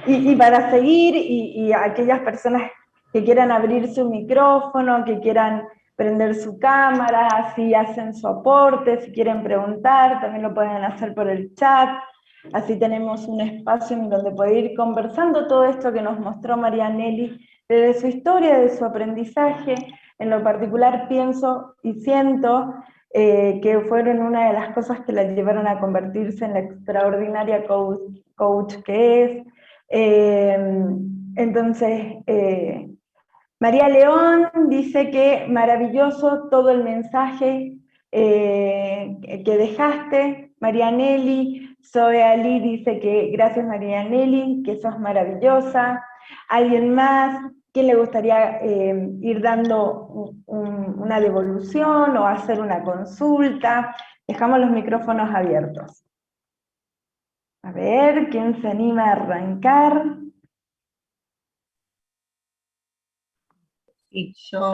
S1: Y para seguir, y aquellas personas que quieran abrir su micrófono, que quieran prender su cámara, así hacen su aporte, si quieren preguntar, también lo pueden hacer por el chat, así tenemos un espacio en donde poder ir conversando todo esto que nos mostró Marianelli, desde su historia, de su aprendizaje. En lo particular pienso y siento que fueron una de las cosas que la llevaron a convertirse en la extraordinaria coach que es. Entonces, María León dice que maravilloso todo el mensaje que dejaste. Marianelli, Zoe Ali dice que gracias Marianelli, que sos maravillosa. ¿Alguien más? ¿Quién le gustaría ir dando una devolución o hacer una consulta? Dejamos los micrófonos abiertos. A ver, ¿quién se anima a arrancar?
S3: Y yo,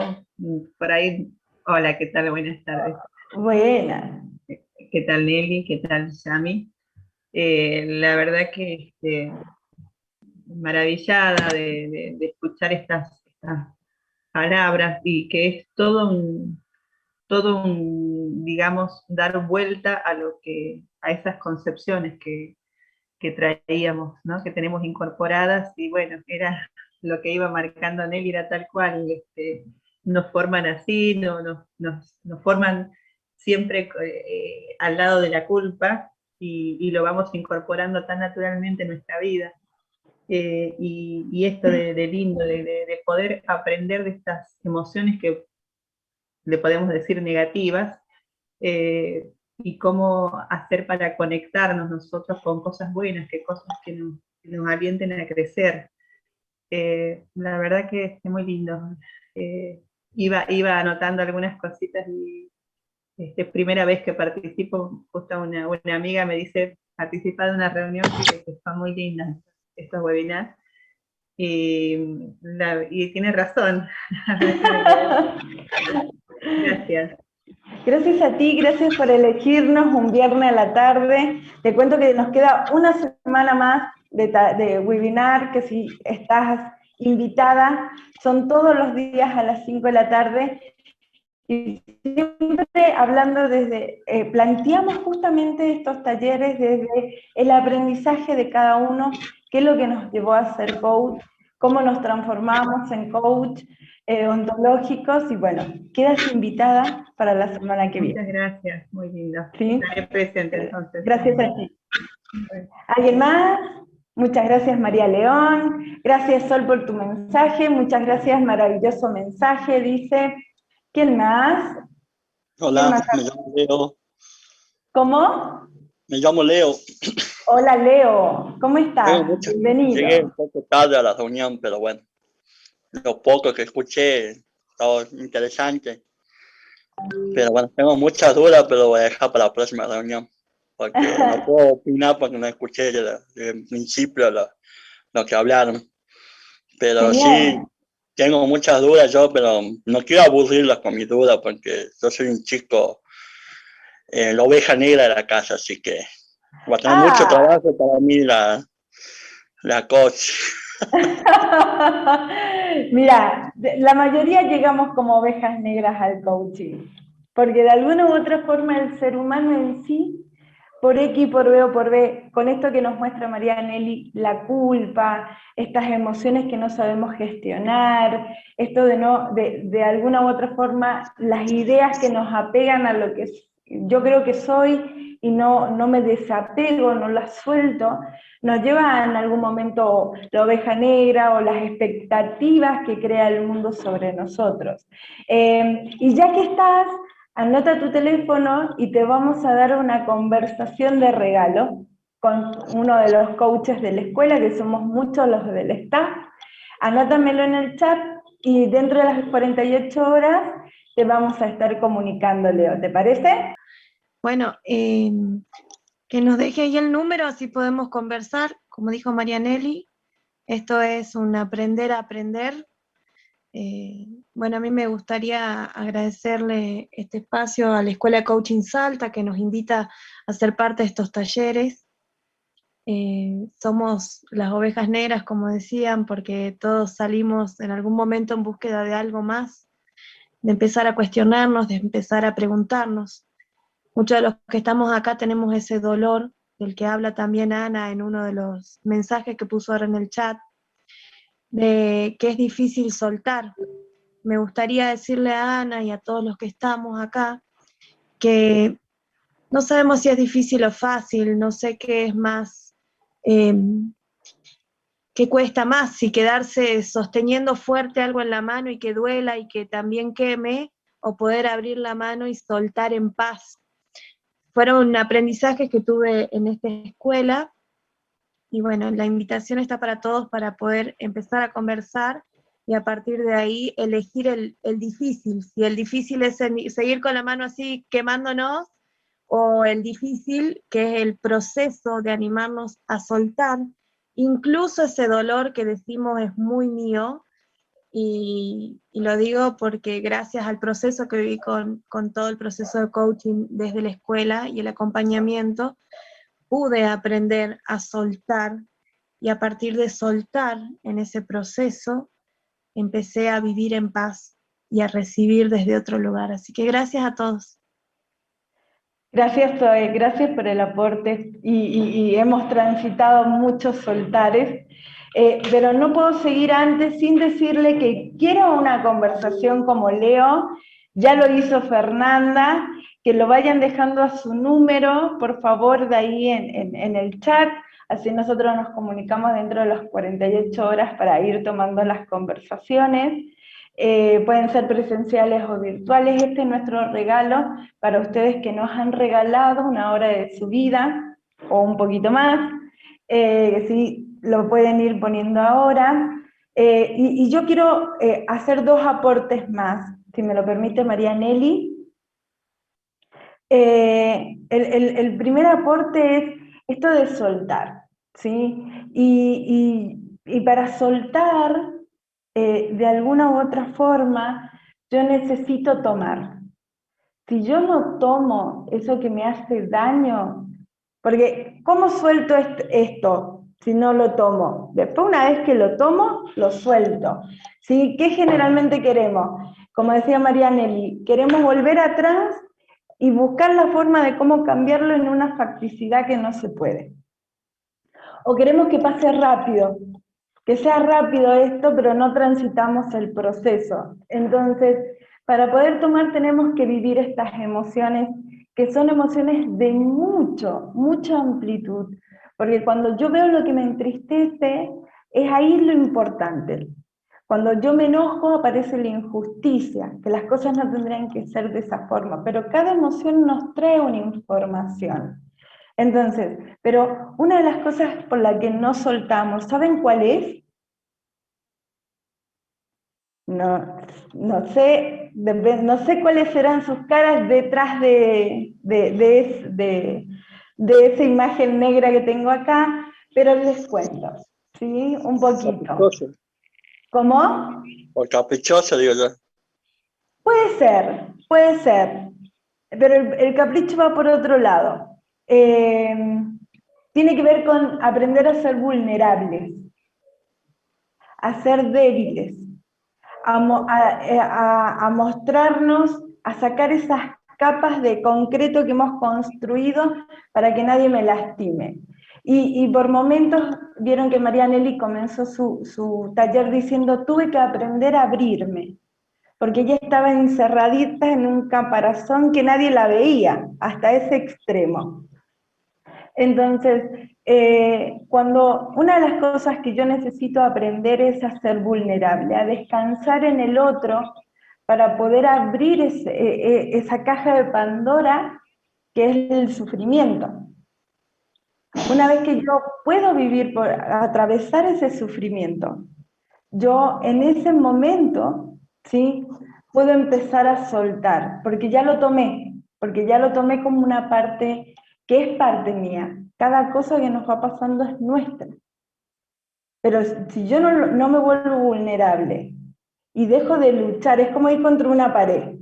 S3: por ahí, hola, ¿qué tal? Buenas tardes.
S1: Buenas.
S3: ¿Qué tal, Nelly? ¿Qué tal, Yami? La verdad que maravillada de escuchar estas palabras y que es todo un, digamos, dar vuelta a esas concepciones que traíamos, ¿no? Que tenemos incorporadas y bueno, era lo que iba marcando Nelly, era tal cual, nos forman así, nos forman siempre al lado de la culpa, y lo vamos incorporando tan naturalmente en nuestra vida. Y esto de lindo, de poder aprender de estas emociones que le podemos decir negativas, y cómo hacer para conectarnos nosotros con cosas buenas, cosas que nos alienten a crecer. La verdad que es muy lindo. Iba anotando algunas cositas, y primera vez que participo, justo una amiga me dice, participa de una reunión que está muy linda, estos webinars, y tiene razón. Gracias.
S1: Gracias a ti, gracias por elegirnos un viernes a la tarde. Te cuento que nos queda una semana más de webinar, que si estás invitada, son todos los días a las 5 de la tarde. Y siempre hablando planteamos justamente estos talleres desde el aprendizaje de cada uno, qué es lo que nos llevó a ser coach, cómo nos transformamos en coach ontológicos, y bueno, quedas invitada para la semana que viene.
S3: Muchas gracias, muy lindo.
S1: ¿Sí?
S3: Estaré presente entonces.
S1: Gracias a ti. ¿Alguien más? Muchas gracias, María León. Gracias, Sol, por tu mensaje. Muchas gracias, maravilloso mensaje, dice. ¿Quién más?
S4: Hola,
S1: ¿Quién más?
S4: me llamo Leo.
S1: ¿Cómo?
S4: Me llamo Leo.
S1: Hola, Leo. ¿Cómo estás? Bienvenido.
S4: Llegué un poco tarde a la reunión, pero bueno, lo poco que escuché estaba interesante. Pero bueno, tengo muchas dudas, pero voy a dejar para la próxima reunión, porque no puedo opinar porque no escuché desde el principio lo que hablaron. Pero
S1: Genial.
S4: sí, tengo muchas dudas yo, pero no quiero aburrirlas con mis dudas, porque yo soy un chico, la oveja negra de la casa, así que va a tener mucho trabajo para mí la coach.
S1: Mira, la mayoría llegamos como ovejas negras al coaching, porque de alguna u otra forma el ser humano en sí, por X, por B o por B, con esto que nos muestra María Nelly, la culpa, estas emociones que no sabemos gestionar, esto de alguna u otra forma, las ideas que nos apegan a lo que yo creo que soy y no me desapego, no las suelto, nos lleva en algún momento la oveja negra o las expectativas que crea el mundo sobre nosotros. Y ya que estás, anota tu teléfono y te vamos a dar una conversación de regalo con uno de los coaches de la escuela, que somos muchos los del staff. Anótamelo en el chat y dentro de las 48 horas te vamos a estar comunicando, Leo. ¿Te parece?
S5: Bueno, que nos deje ahí el número, así podemos conversar. Como dijo Marianelli, esto es un aprender a aprender. Bueno, a mí me gustaría agradecerle este espacio a la Escuela de Coaching Salta, que nos invita a ser parte de estos talleres. Somos las ovejas negras, como decían, porque todos salimos en algún momento en búsqueda de algo más, de empezar a cuestionarnos, de empezar a preguntarnos. Muchos de los que estamos acá tenemos ese dolor del que habla también Ana en uno de los mensajes que puso ahora en el chat, de que es difícil soltar. Me gustaría decirle a Ana y a todos los que estamos acá que no sabemos si es difícil o fácil, no sé qué es más, qué cuesta más, si quedarse sosteniendo fuerte algo en la mano y que duela y que también queme, o poder abrir la mano y soltar en paz. Fueron aprendizajes que tuve en esta escuela, y bueno, la invitación está para todos para poder empezar a conversar y a partir de ahí elegir el difícil. Si el difícil es seguir con la mano así quemándonos, o el difícil, que es el proceso de animarnos a soltar, incluso ese dolor que decimos es muy mío, y lo digo porque gracias al proceso que viví con todo el proceso de coaching desde la escuela y el acompañamiento, pude aprender a soltar, y a partir de soltar en ese proceso, empecé a vivir en paz y a recibir desde otro lugar. Así que gracias a todos.
S1: Gracias, Zoe, gracias por el aporte, y hemos transitado muchos soltares, pero no puedo seguir antes sin decirle que quiero una conversación como Leo. Ya lo hizo Fernanda, que lo vayan dejando a su número, por favor, de ahí en el chat, así nosotros nos comunicamos dentro de las 48 horas para ir tomando las conversaciones. Pueden ser presenciales o virtuales. Este es nuestro regalo para ustedes que nos han regalado una hora de su vida, o un poquito más, sí, lo pueden ir poniendo ahora. Y yo quiero hacer dos aportes más, si me lo permite María Nelly. El primer aporte es esto de soltar, ¿sí? Y para soltar, de alguna u otra forma, yo necesito tomar. Si yo no tomo eso que me hace daño, porque ¿cómo suelto esto si no lo tomo? Después, una vez que lo tomo, lo suelto, ¿sí? ¿Qué generalmente queremos? Como decía María Nelly, queremos volver atrás y buscar la forma de cómo cambiarlo en una facticidad que no se puede. O queremos que pase rápido, que sea rápido esto, pero no transitamos el proceso. Entonces, para poder tomar tenemos que vivir estas emociones, que son emociones de mucha amplitud, porque cuando yo veo lo que me entristece, es ahí lo importante. Cuando yo me enojo aparece la injusticia, que las cosas no tendrían que ser de esa forma, pero cada emoción nos trae una información. Entonces, pero una de las cosas por la que no soltamos, ¿saben cuál es? No sé cuáles serán sus caras detrás de esa imagen negra que tengo acá, pero les cuento, ¿sí? Un poquito.
S4: Caprichoso.
S1: ¿Cómo?
S4: O caprichoso, digo yo.
S1: Puede ser, pero el capricho va por otro lado. Tiene que ver con aprender a ser vulnerables, a ser débiles, a mostrarnos, a sacar esas capas de concreto que hemos construido para que nadie me lastime. Y por momentos vieron que María Nelly comenzó su taller diciendo, tuve que aprender a abrirme, porque ella estaba encerradita en un caparazón que nadie la veía, hasta ese extremo. Entonces, cuando una de las cosas que yo necesito aprender es a ser vulnerable, a descansar en el otro para poder abrir esa caja de Pandora que es el sufrimiento. Una vez que yo puedo atravesar ese sufrimiento, yo en ese momento, ¿sí?, puedo empezar a soltar, porque ya lo tomé como una parte que es parte mía. Cada cosa que nos va pasando es nuestra. Pero si yo no me vuelvo vulnerable y dejo de luchar, es como ir contra una pared.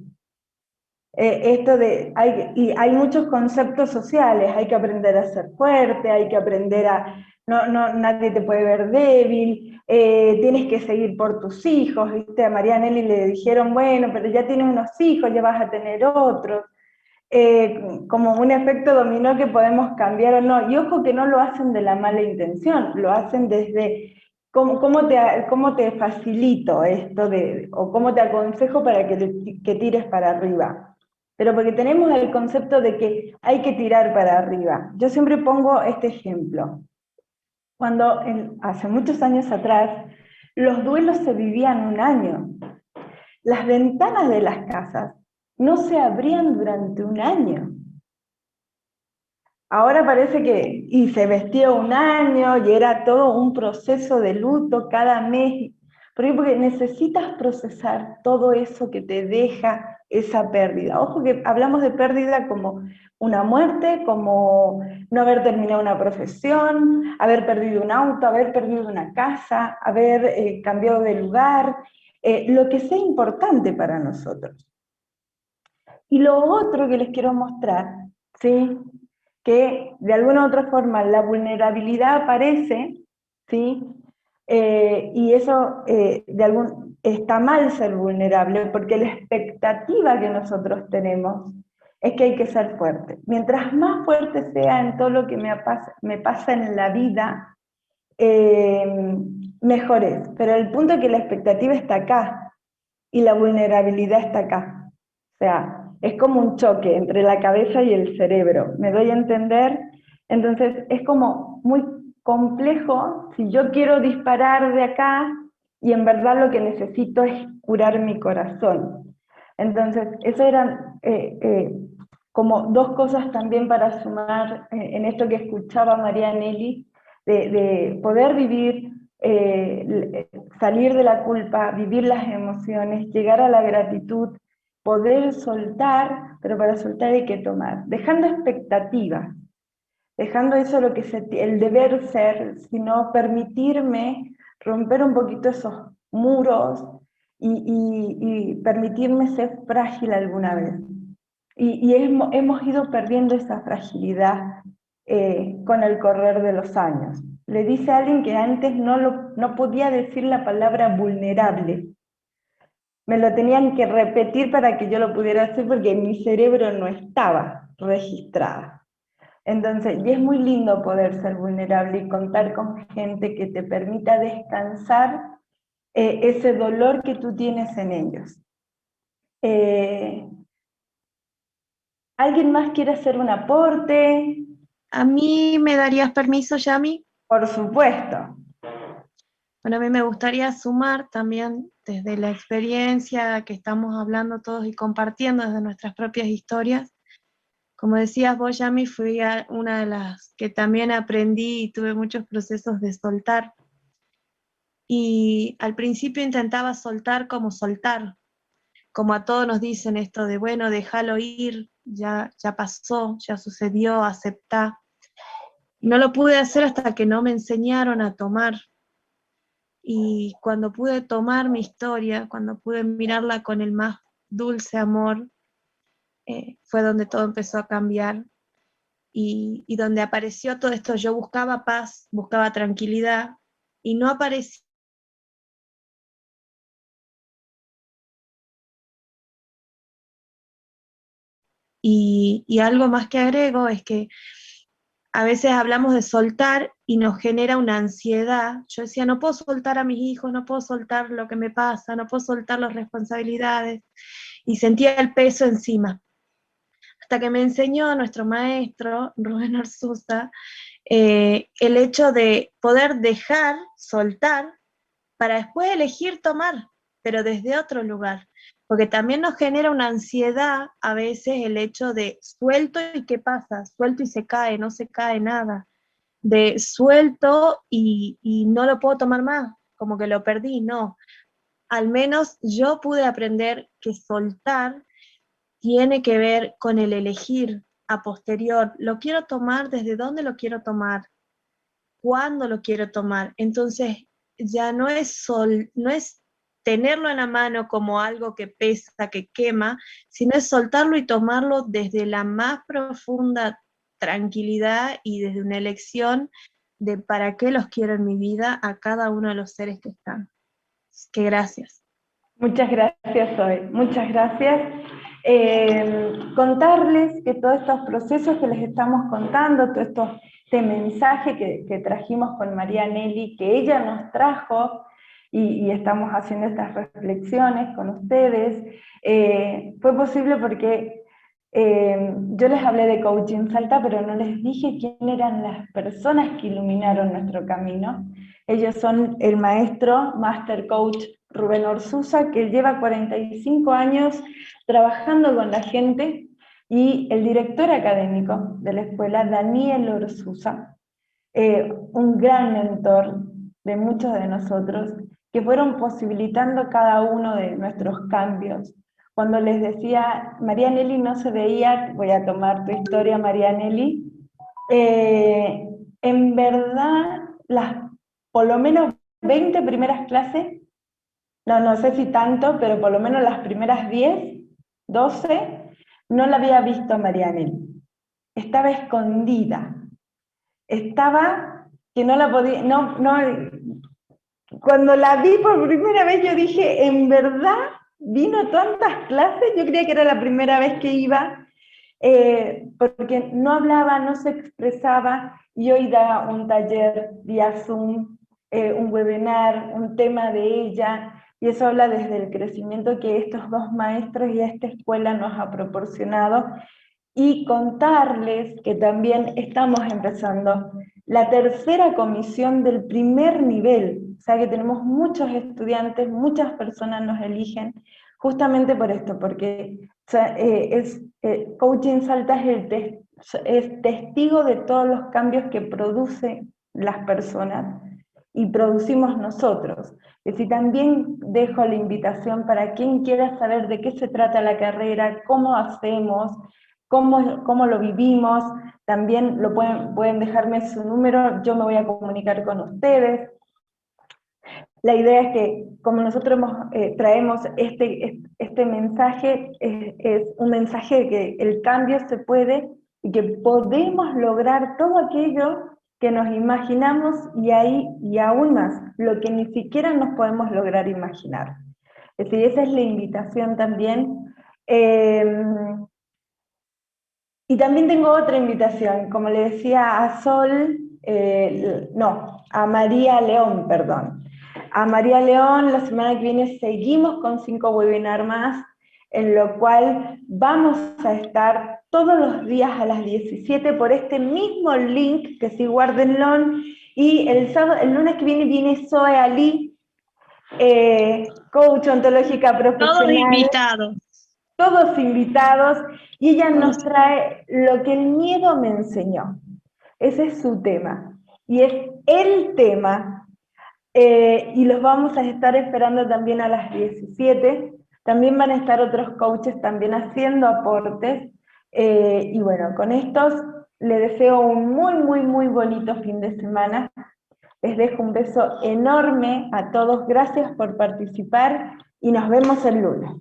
S1: Hay muchos conceptos sociales, hay que aprender a ser fuerte, hay que aprender nadie te puede ver débil, tienes que seguir por tus hijos, ¿viste? A María Nelly le dijeron, bueno, pero ya tienes unos hijos, ya vas a tener otros, como un efecto dominó que podemos cambiar o no, y ojo que no lo hacen de la mala intención, lo hacen desde cómo te facilito esto, o cómo te aconsejo para que tires para arriba. Pero porque tenemos el concepto de que hay que tirar para arriba. Yo siempre pongo este ejemplo. Cuando hace muchos años atrás, los duelos se vivían un año. Las ventanas de las casas no se abrían durante un año. Ahora parece que, y se vestía un año, y era todo un proceso de luto cada mes. Porque necesitas procesar todo eso que te deja esa pérdida. Ojo que hablamos de pérdida como una muerte, como no haber terminado una profesión, haber perdido un auto, haber perdido una casa, haber cambiado de lugar, lo que sea importante para nosotros. Y lo otro que les quiero mostrar, ¿sí?, que de alguna u otra forma la vulnerabilidad aparece, ¿sí?, y eso está mal ser vulnerable, porque la expectativa que nosotros tenemos es que hay que ser fuerte. Mientras más fuerte sea en todo lo que me pasa en la vida, mejor es. Pero el punto es que la expectativa está acá, y la vulnerabilidad está acá. O sea, es como un choque entre la cabeza y el cerebro, ¿me doy a entender? Entonces es como muy complejo si yo quiero disparar de acá y en verdad lo que necesito es curar mi corazón. Entonces, eso eran como dos cosas también para sumar en esto que escuchaba María Nelly, de poder vivir, salir de la culpa, vivir las emociones, llegar a la gratitud, poder soltar, pero para soltar hay que tomar, dejando expectativas, dejando eso lo que el deber ser, sino permitirme romper un poquito esos muros y permitirme ser frágil alguna vez. Y hemos ido perdiendo esa fragilidad con el correr de los años. Le dice a alguien que antes no podía decir la palabra vulnerable. Me lo tenían que repetir para que yo lo pudiera hacer porque mi cerebro no estaba registrada. Entonces, y es muy lindo poder ser vulnerable y contar con gente que te permita descansar ese dolor que tú tienes en ellos. ¿Alguien más quiere hacer un aporte?
S5: ¿A mí me darías permiso, Yami?
S1: Por supuesto.
S5: Bueno, a mí me gustaría sumar también desde la experiencia que estamos hablando todos y compartiendo desde nuestras propias historias. Como decías vos, Yami, fui una de las que también aprendí y tuve muchos procesos de soltar. Y al principio intentaba soltar, como a todos nos dicen esto de, bueno, déjalo ir, ya pasó, ya sucedió, aceptá. No lo pude hacer hasta que no me enseñaron a tomar. Y cuando pude tomar mi historia, cuando pude mirarla con el más dulce amor, fue donde todo empezó a cambiar y donde apareció todo esto. Yo buscaba paz, buscaba tranquilidad y no apareció. Y algo más que agrego es que a veces hablamos de soltar y nos genera una ansiedad. Yo decía, no puedo soltar a mis hijos, no puedo soltar lo que me pasa, no puedo soltar las responsabilidades. Y sentía el peso encima. Hasta que me enseñó nuestro maestro, Rubén Arzusa, el hecho de poder dejar, soltar, para después elegir tomar, pero desde otro lugar. Porque también nos genera una ansiedad a veces el hecho de suelto y ¿qué pasa? Suelto y se cae, no se cae nada. De suelto y no lo puedo tomar más, como que lo perdí, no. Al menos yo pude aprender que soltar tiene que ver con el elegir a posterior. ¿Lo quiero tomar? ¿Desde dónde lo quiero tomar? ¿Cuándo lo quiero tomar? Entonces ya no es tenerlo en la mano como algo que pesa, que quema, sino es soltarlo y tomarlo desde la más profunda tranquilidad y desde una elección de para qué los quiero en mi vida a cada uno de los seres que están. Que gracias.
S1: Muchas gracias, Zoe. Muchas gracias. Contarles que todos estos procesos que les estamos contando, todo este mensaje que trajimos con María Nelly, que ella nos trajo, y estamos haciendo estas reflexiones con ustedes, fue posible porque yo les hablé de Coaching Salta, pero no les dije quién eran las personas que iluminaron nuestro camino. Ellos son el maestro, Master Coach Rubén Arzusa, que lleva 45 años trabajando con la gente, y el director académico de la escuela, Daniel Arzusa, un gran mentor de muchos de nosotros, que fueron posibilitando cada uno de nuestros cambios. Cuando les decía, María Nelly no se veía, voy a tomar tu historia, María Nelly, en verdad, por lo menos 20 primeras clases, no sé si tanto, pero por lo menos las primeras 10, 12, no la había visto María Nelly. Estaba escondida. Estaba que no la podía, cuando la vi por primera vez yo dije, en verdad, vino tantas clases, yo creía que era la primera vez que iba, porque no hablaba, no se expresaba, y hoy da un taller vía Zoom, un webinar, un tema de ella, y eso habla desde el crecimiento que estos dos maestros y esta escuela nos ha proporcionado, y contarles que también estamos empezando la tercera comisión del primer nivel, o sea que tenemos muchos estudiantes, muchas personas nos eligen, justamente por esto, porque Coaching Salta es testigo de todos los cambios que producen las personas y producimos nosotros. Es decir, también dejo la invitación para quien quiera saber de qué se trata la carrera, cómo hacemos, cómo lo vivimos, también pueden dejarme su número, yo me voy a comunicar con ustedes. La idea es que, como nosotros traemos este mensaje, es un mensaje de que el cambio se puede y que podemos lograr todo aquello que nos imaginamos y aún más, lo que ni siquiera nos podemos lograr imaginar. Es decir, esa es la invitación también. Y también tengo otra invitación, como le decía a Sol, a María León, perdón. A María León, la semana que viene seguimos con 5 webinars más, en lo cual vamos a estar todos los días a las 17 por este mismo link, que sí, guárdenlo, y el lunes que viene Zoe Ali, coach ontológica profesional.
S5: Todos invitados.
S1: Todos invitados, y ella nos trae lo que el miedo me enseñó. Ese es su tema, y es el tema, y los vamos a estar esperando también a las 17, también van a estar otros coaches también haciendo aportes, y bueno, con estos les deseo un muy, muy, muy bonito fin de semana, les dejo un beso enorme a todos, gracias por participar, y nos vemos el lunes.